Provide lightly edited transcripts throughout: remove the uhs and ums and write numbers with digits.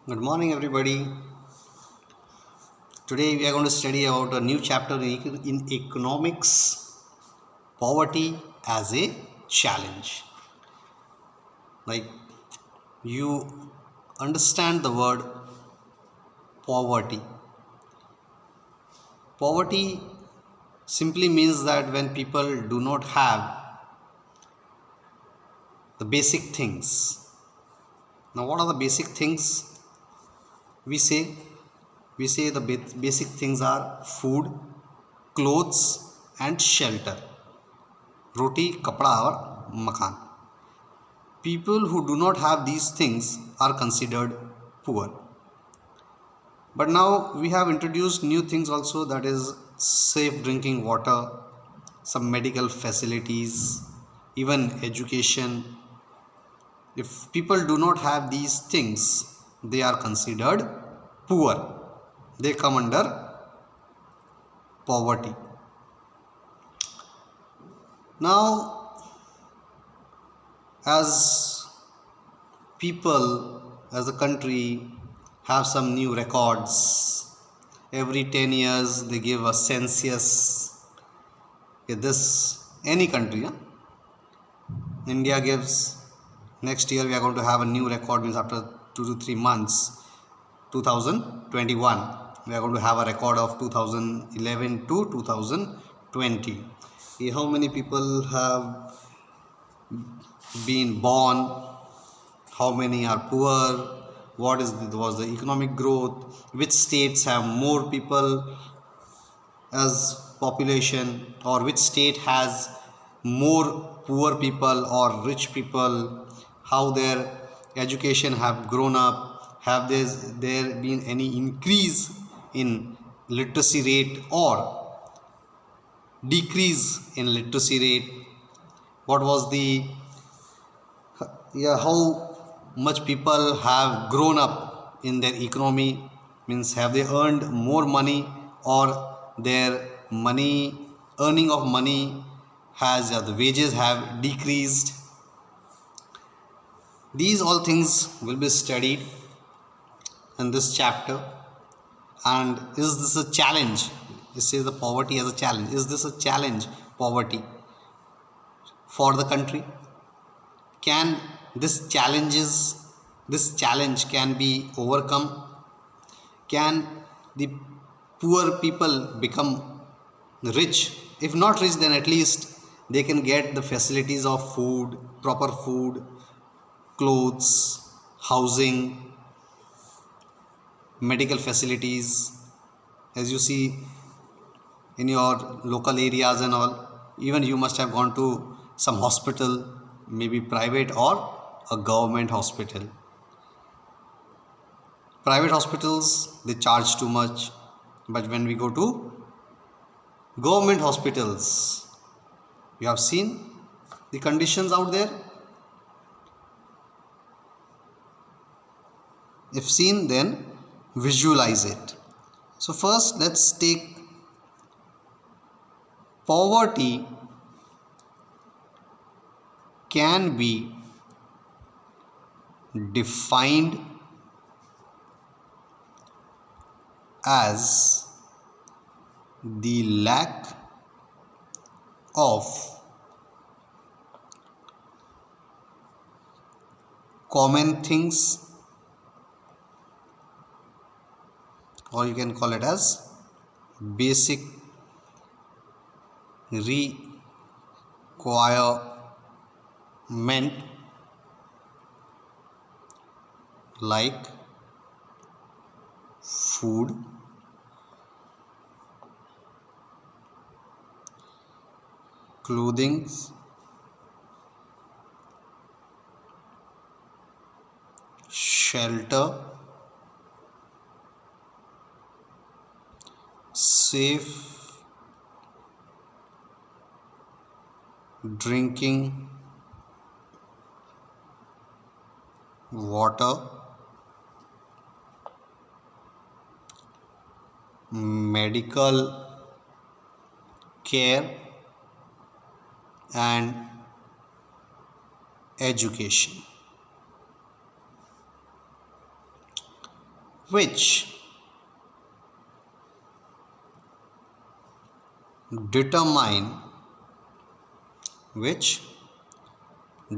Good morning, everybody. Today we are going to study about a new chapter in economics, poverty as a challenge. Like you understand the word poverty. Poverty simply means that when people do not have the basic things. Now, what are the basic things? We say we say the basic things are food, clothes, and shelter. Roti, kapda, or makan. People who do not have these things are considered poor. But now we have introduced new things also, that is safe drinking water, some medical facilities, even education. If people do not have these things, they are considered poor. They come under poverty. Now, as people, as a country, have some new records. Every 10 years they give a census. This any country, India gives. Next year we are going to have a new record, means after 2 to 3 months, 2021 we are going to have a record of 2011 to 2020. How many people have been born, how many are poor, was the economic growth, which states have more people as population, or which state has more poor people or rich people, how their education have grown up, have there been any increase in literacy rate or decrease in literacy rate, what was the how much people have grown up in their economy, means have they earned more money or their money earning of money has the wages have decreased. These all things will be studied in this chapter. And is this a challenge? It says the poverty as a challenge. Is this a challenge, poverty, for the country? Can this challenge can be overcome? Can the poor people become rich? If not rich, then at least they can get the facilities of food, proper food, clothes, housing, medical facilities. As you see in your local areas and all, even you must have gone to some hospital, maybe private or a government hospital. Private hospitals, they charge too much, but when we go to government hospitals, you have seen the conditions out there. If seen, then visualize it. So first let's take poverty can be defined as the lack of common things, or you can call it as basic requirement, like food, clothing, shelter, safe drinking water, medical care, and education. which determine which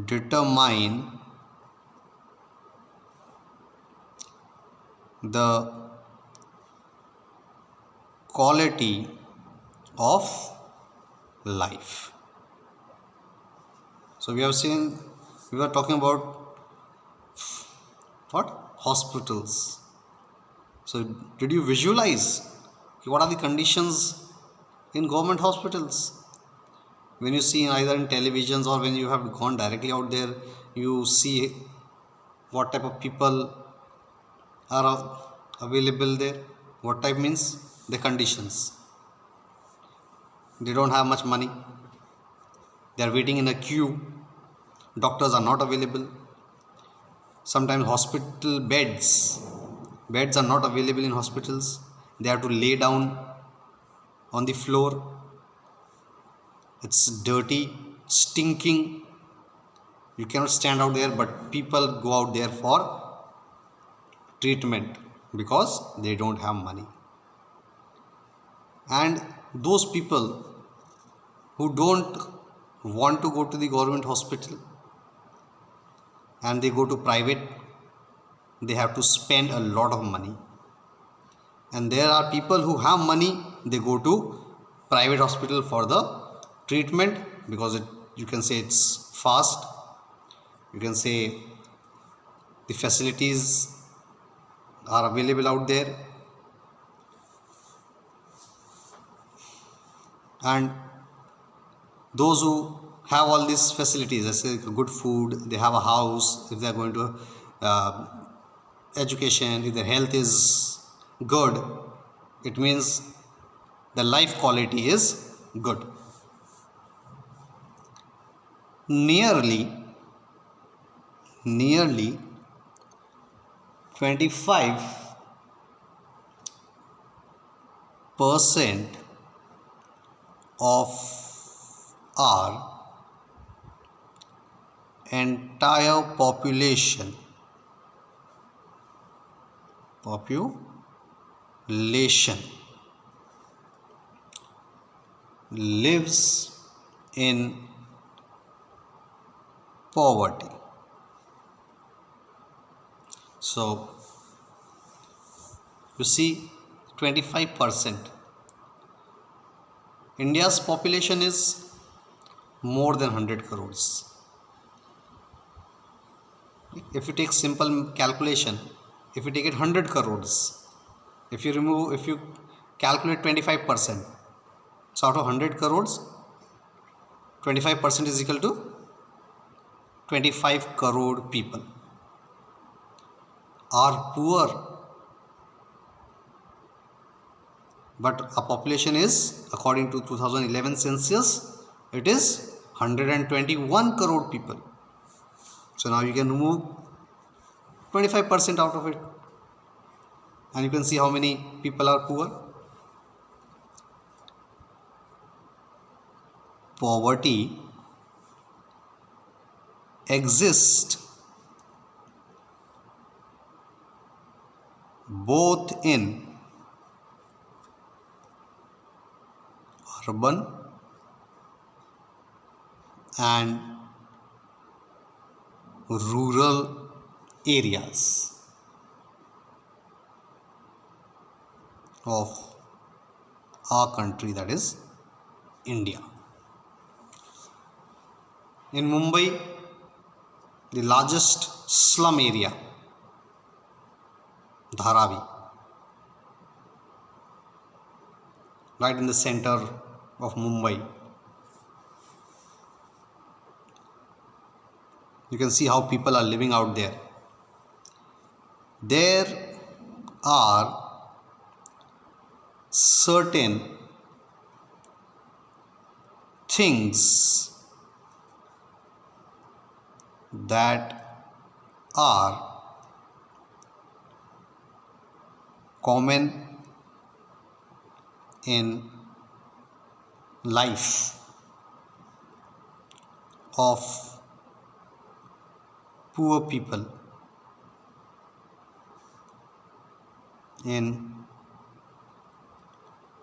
determine the quality of life. So we have seen, we were talking about what? Hospitals. So did you visualize what are the conditions in government hospitals? When you see either in televisions or when you have gone directly out there, you see what type of people are available there. What type means the conditions. They don't have much money. They are waiting in a queue. Doctors are not available. Sometimes hospital beds are not available in hospitals. They have to lay down on the floor. It's dirty, stinking. You cannot stand out there, but people go out there for treatment because they don't have money. And those people who don't want to go to the government hospital and they go to private, they have to spend a lot of money. And there are people who have money, they go to private hospital for the treatment because you can say it's fast, you can say the facilities are available out there, and those who have all these facilities, let's say good food, they have a house, if they are going to education, if their health is good, it means the life quality is good. Nearly 25% of our entire population lives in poverty. So you see, 25%. India's population is more than 100 crores. If you take simple calculation, if you take it 100 crores, if you calculate 25%, so out of 100 crores, 25% is equal to 25 crore people are poor. But our population is, according to 2011 census, it is 121 crore people. So now you can remove 25% out of it, and you can see how many people are poor. Poverty exists both in urban and rural areas of our country, that is India. In Mumbai, the largest slum area, Dharavi, right in the center of Mumbai. You can see how people are living out there. There are certain things that are common in life of poor people, in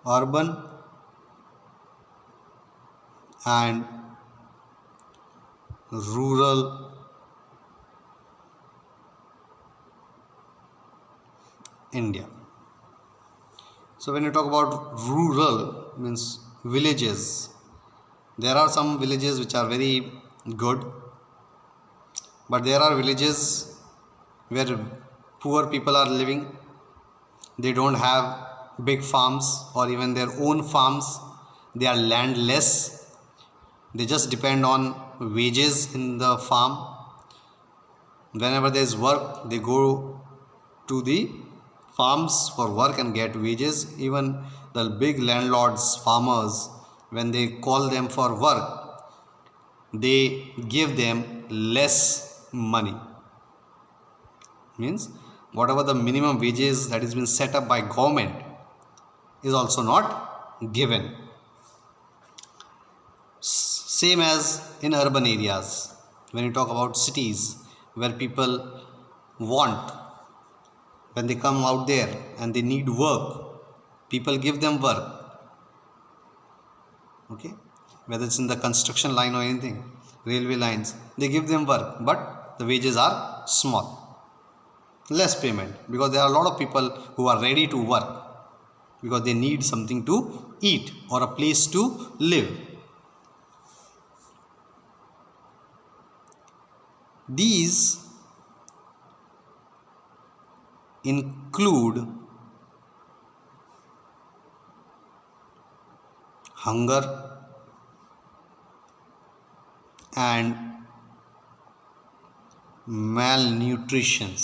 urban and rural India. So when you talk about rural, means villages, there are some villages which are very good, but there are villages where poor people are living. They don't have big farms or even their own farms. They are landless. They just depend on wages in the farm. Whenever there is work, they go to the farms for work and get wages. Even the big landlords, farmers, when they call them for work, they give them less money. Means whatever the minimum wages that has been set up by government is also not given. Same as in urban areas. When you talk about cities where people want, when they come out there and they need work, people give them work. Okay, whether it's in the construction line or anything, railway lines, they give them work, but the wages are small, less payment, because there are a lot of people who are ready to work because they need something to eat or a place to live. These include hunger and malnutrition,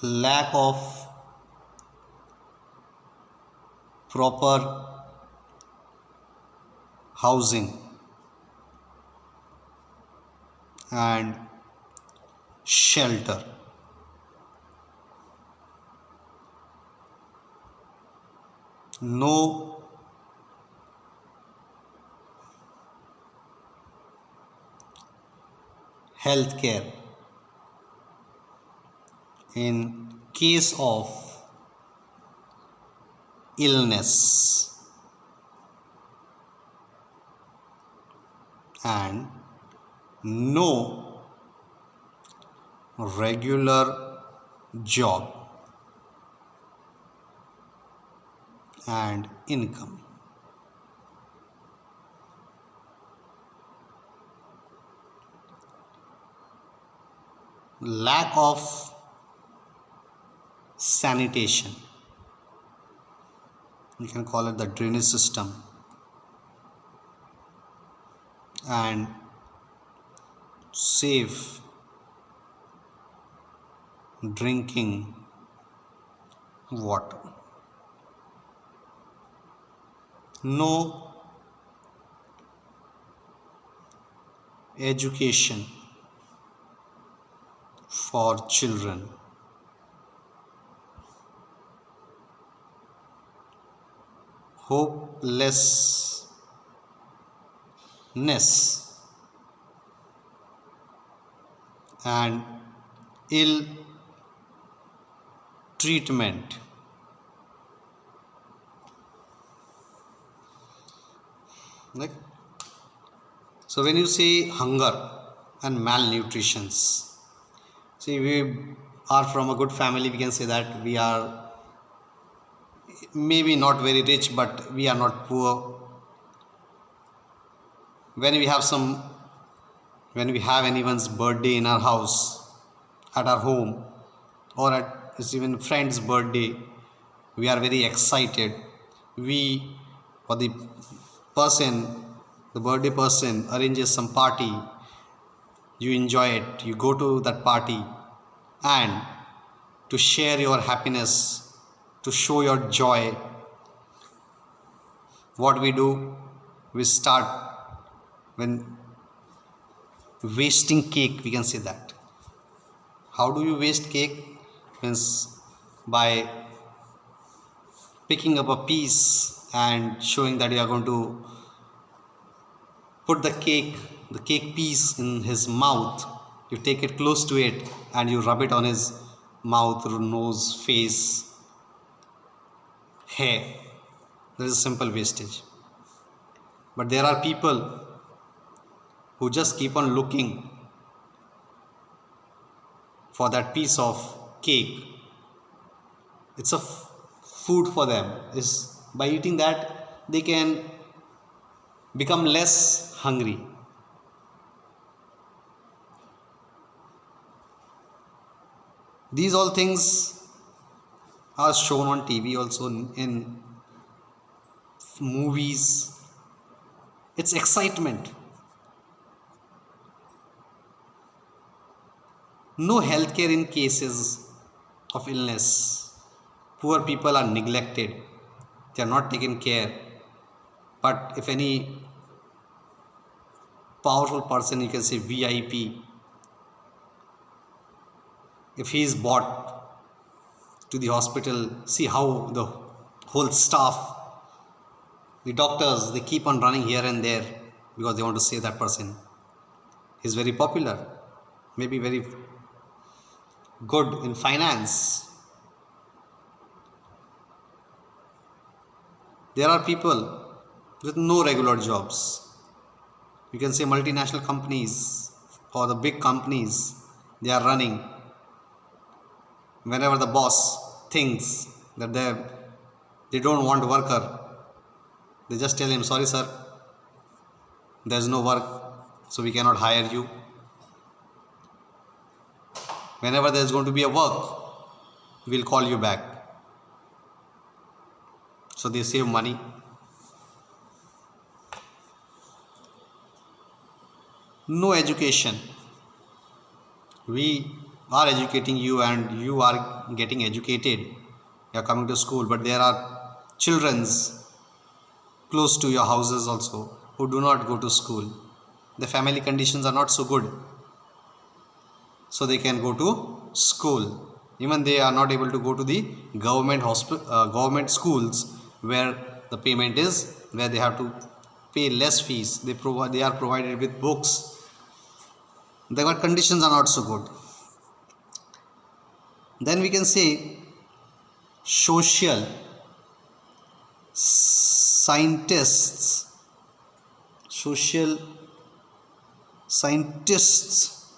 lack of proper housing and shelter, no health care in case of illness, and no regular job and income. Lack of sanitation, you can call it the drainage system, and safe drinking water, no education for children, hopelessness and ill treatment. Like, so when you say hunger and malnutrition, see, we are from a good family, we can say that we are maybe not very rich, but we are not poor. When we have anyone's birthday in our house, at our home, or at even friend's birthday, we are very excited. We, for the birthday person arranges some party, you enjoy it, you go to that party, and to share your happiness, to show your joy, what we do, we start when wasting cake, we can say that. How do you waste cake? Means by picking up a piece and showing that you are going to put the cake the cake piece in his mouth, you take it close to it and you rub it on his mouth, nose, face, hair. That is a simple wastage. But there are people who just keep on looking for that piece of cake. It's a food for them. Is by eating that they can become less hungry. These all things are shown on TV also, in movies. It's excitement. No healthcare in cases of illness. Poor people are neglected. They are not taken care. But if any powerful person, you can say VIP, if he is brought to the hospital, see how the whole staff, the doctors, they keep on running here and there because they want to save that person. He's very popular, maybe very good in finance. There are people with no regular jobs. You can say multinational companies or the big companies, they are running. Whenever the boss thinks that they don't want worker, they just tell him, sorry sir, there's no work, so we cannot hire you. Whenever there's going to be a work, we'll call you back. So they save money. No education. We are educating you and you are getting educated. You are coming to school, but there are children's close to your houses also who do not go to school. The family conditions are not so good, so they can go to school. Even they are not able to go to the government schools where the payment is, where they have to pay less fees. They are provided with books. Their conditions are not so good. Then we can say social scientists. Social scientists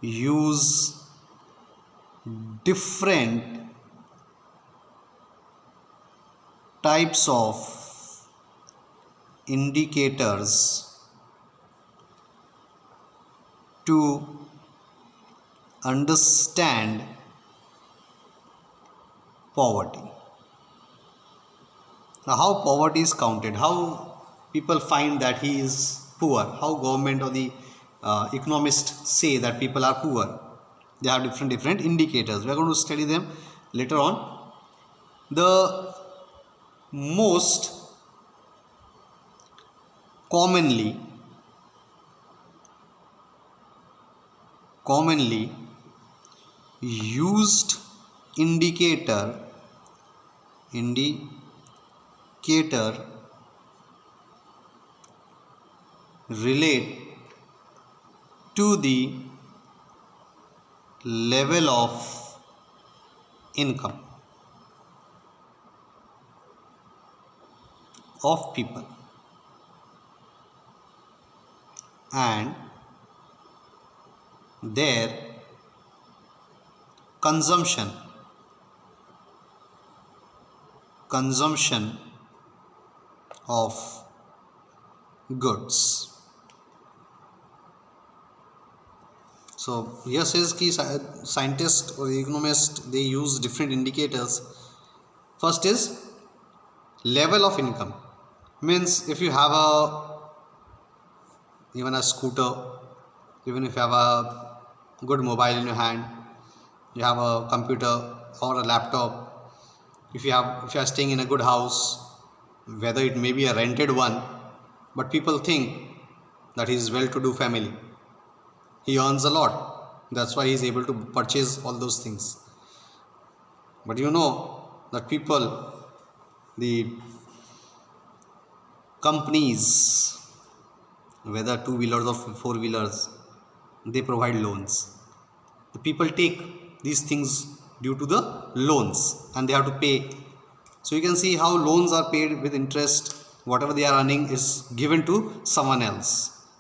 use different types of indicators to understand poverty. Now, how poverty is counted, how people find that he is poor, how government or the economists say that people are poor. They have different indicators. We are going to study them later on. The most commonly used indicator relate to the level of income of people and their consumption of goods. So here says ki scientist or economist, they use different indicators. First is level of income. Means if you have even a scooter, even if you have a good mobile in your hand, you have a computer or a laptop, if you are staying in a good house, whether it may be a rented one, but people think that he is well-to-do family, he earns a lot, that's why he is able to purchase all those things. But you know that people, the companies, whether two-wheelers or four-wheelers, they provide loans. The people take these things due to the loans and they have to pay. So you can see how loans are paid with interest. Whatever they are earning is given to someone else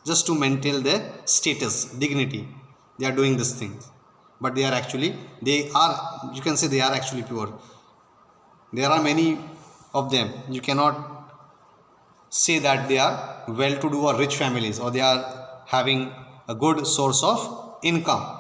just to maintain their status, dignity. They are doing these things, but you can say they are actually poor. There are many of them. You cannot say that they are well-to-do or rich families, or they are having a good source of income.